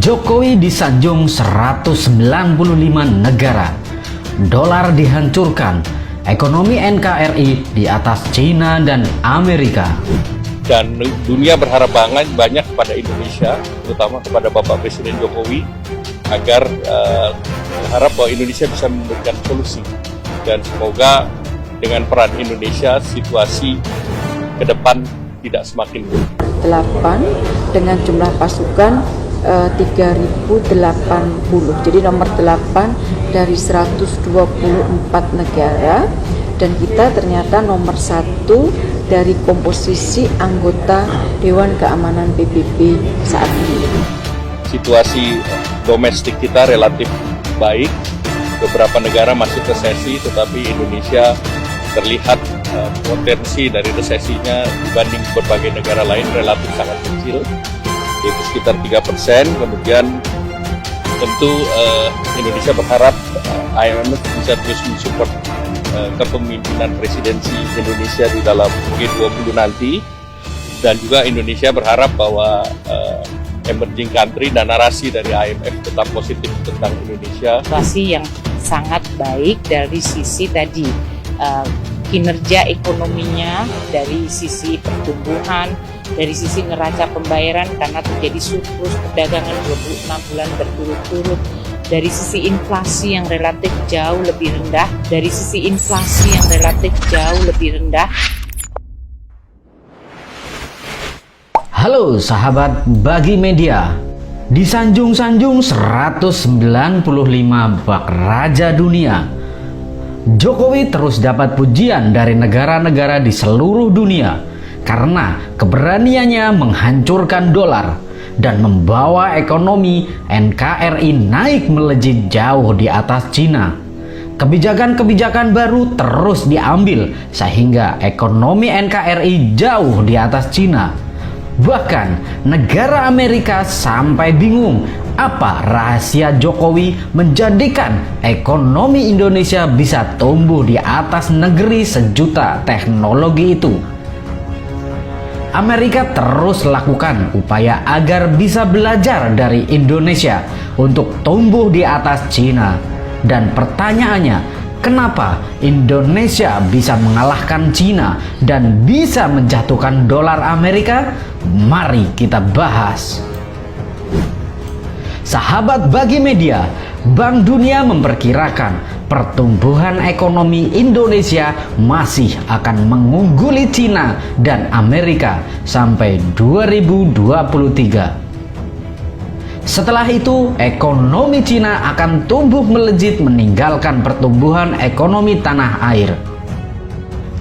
Jokowi disanjung 195 negara, dolar dihancurkan, ekonomi NKRI di atas Cina dan Amerika. Dan dunia berharap banyak pada Indonesia, terutama kepada Bapak Presiden Jokowi, agar berharap bahwa Indonesia bisa memberikan solusi. Dan semoga dengan peran Indonesia, situasi ke depan tidak semakin buruk. 8 dengan jumlah pasukan 3080, jadi nomor 8 dari 124 negara, dan kita ternyata nomor 1 dari komposisi anggota Dewan Keamanan PBB saat ini. Situasi domestik kita relatif baik, beberapa negara masuk resesi, tetapi Indonesia terlihat potensi dari resesinya dibanding berbagai negara lain relatif sangat kecil, yaitu sekitar 3%. Kemudian tentu Indonesia berharap IMF bisa terus mensupport kepemimpinan presidensi Indonesia di dalam G20 nanti, dan juga Indonesia berharap bahwa emerging country dan narasi dari IMF tetap positif tentang Indonesia. Situasi yang sangat baik dari sisi tadi kinerja ekonominya, dari sisi pertumbuhan, dari sisi neraca pembayaran karena terjadi surplus perdagangan 26 bulan berturut-turut, dari sisi inflasi yang relatif jauh lebih rendah, Halo sahabat Bagi Media. Disanjung-sanjung 195 bak raja dunia, Jokowi terus dapat pujian dari negara-negara di seluruh dunia karena keberaniannya menghancurkan dolar dan membawa ekonomi NKRI naik melejit jauh di atas Cina. Kebijakan-kebijakan baru terus diambil sehingga ekonomi NKRI jauh di atas Cina. Bahkan negara Amerika sampai bingung apa rahasia Jokowi menjadikan ekonomi Indonesia bisa tumbuh di atas negeri sejuta teknologi itu. Amerika terus lakukan upaya agar bisa belajar dari Indonesia untuk tumbuh di atas Cina. Dan pertanyaannya, kenapa Indonesia bisa mengalahkan Cina dan bisa menjatuhkan dolar Amerika? Mari kita bahas. Sahabat Bagi Media, Bank Dunia memperkirakan pertumbuhan ekonomi Indonesia masih akan mengungguli Cina dan Amerika sampai 2023. Setelah itu, ekonomi Cina akan tumbuh melejit meninggalkan pertumbuhan ekonomi tanah air.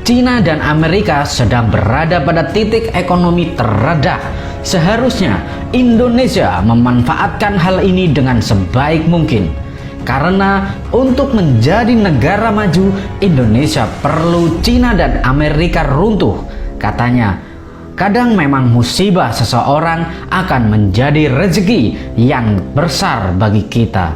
Cina dan Amerika sedang berada pada titik ekonomi terendah. Seharusnya Indonesia memanfaatkan hal ini dengan sebaik mungkin. Karena untuk menjadi negara maju, Indonesia perlu Cina dan Amerika runtuh. Katanya, kadang memang musibah seseorang akan menjadi rezeki yang besar bagi kita.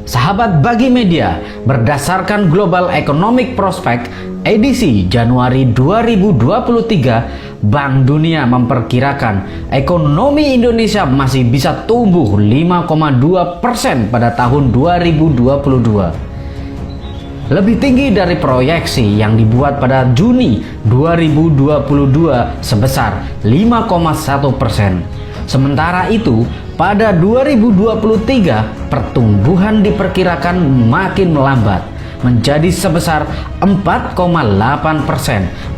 Sahabat Bagi Media, berdasarkan Global Economic Prospect edisi Januari 2023, Bank Dunia memperkirakan ekonomi Indonesia masih bisa tumbuh 5,2% pada tahun 2022. Lebih tinggi dari proyeksi yang dibuat pada Juni 2022 sebesar 5,1%. Sementara itu, pada 2023 pertumbuhan diperkirakan makin melambat menjadi sebesar 4,8%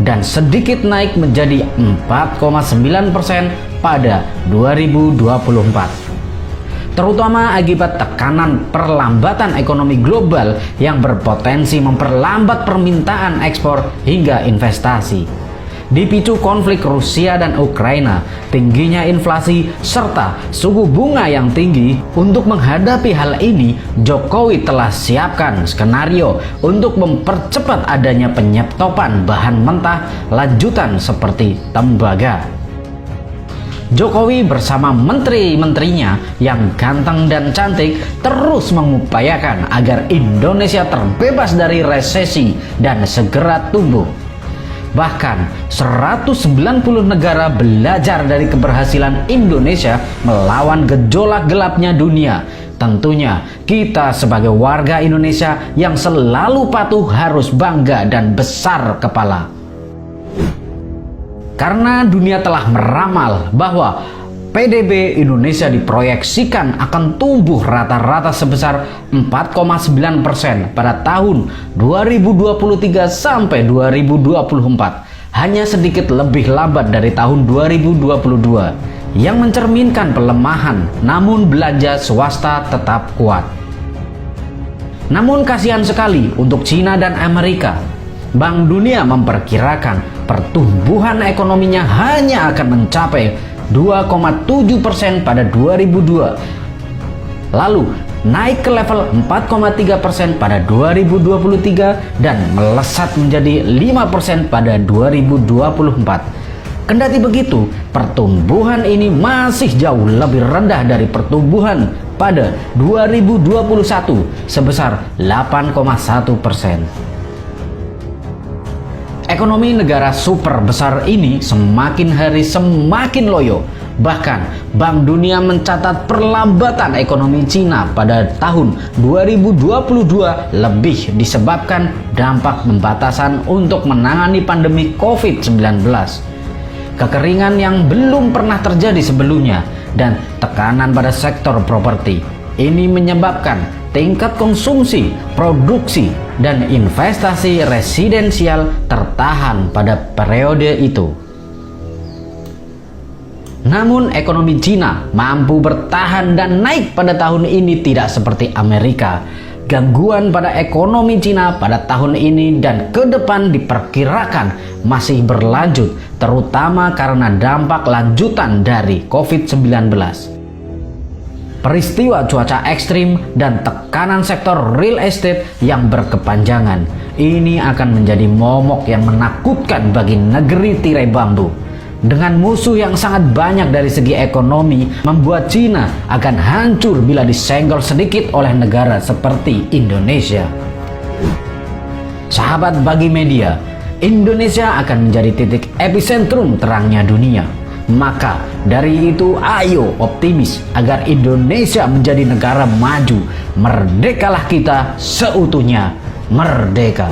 dan sedikit naik menjadi 4,9% pada 2024. Terutama akibat tekanan perlambatan ekonomi global yang berpotensi memperlambat permintaan ekspor hingga investasi. Dipicu konflik Rusia dan Ukraina, tingginya inflasi, serta suku bunga yang tinggi. Untuk menghadapi hal ini, Jokowi telah siapkan skenario untuk mempercepat adanya penyetopan bahan mentah lanjutan seperti tembaga. Jokowi bersama menteri-menterinya yang ganteng dan cantik terus mengupayakan agar Indonesia terbebas dari resesi dan segera tumbuh. Bahkan 190 negara belajar dari keberhasilan Indonesia melawan gejolak gelapnya dunia. Tentunya kita sebagai warga Indonesia yang selalu patuh harus bangga dan besar kepala. Karena dunia telah meramal bahwa PDB Indonesia diproyeksikan akan tumbuh rata-rata sebesar 4,9% pada tahun 2023 sampai 2024. Hanya sedikit lebih lambat dari tahun 2022 yang mencerminkan pelemahan, namun belanja swasta tetap kuat. Namun kasihan sekali untuk Cina dan Amerika. Bank Dunia memperkirakan pertumbuhan ekonominya hanya akan mencapai 2,7% pada 2002, lalu naik ke level 4,3% pada 2023 dan melesat menjadi 5% pada 2024. Kendati begitu, pertumbuhan ini masih jauh lebih rendah dari pertumbuhan pada 2021 sebesar 8,1%. Ekonomi negara super besar ini semakin hari semakin loyo. Bahkan Bank Dunia mencatat perlambatan ekonomi Cina pada tahun 2022 lebih disebabkan dampak pembatasan untuk menangani pandemi COVID-19. Kekeringan yang belum pernah terjadi sebelumnya dan tekanan pada sektor properti. Ini menyebabkan tingkat konsumsi, produksi, dan investasi residensial tertahan pada periode itu. Namun ekonomi Cina mampu bertahan dan naik pada tahun ini tidak seperti Amerika. Gangguan pada ekonomi Cina pada tahun ini dan ke depan diperkirakan masih berlanjut, terutama karena dampak lanjutan dari COVID-19. Peristiwa cuaca ekstrim dan tekanan sektor real estate yang berkepanjangan ini akan menjadi momok yang menakutkan bagi negeri tirai bambu. Dengan musuh yang sangat banyak dari segi ekonomi, membuat Cina akan hancur bila disenggol sedikit oleh negara seperti Indonesia. Sahabat Bagi Media, Indonesia akan menjadi titik epicentrum terangnya dunia. Maka dari itu ayo optimis agar Indonesia menjadi negara maju. Merdekalah kita seutuhnya, merdeka.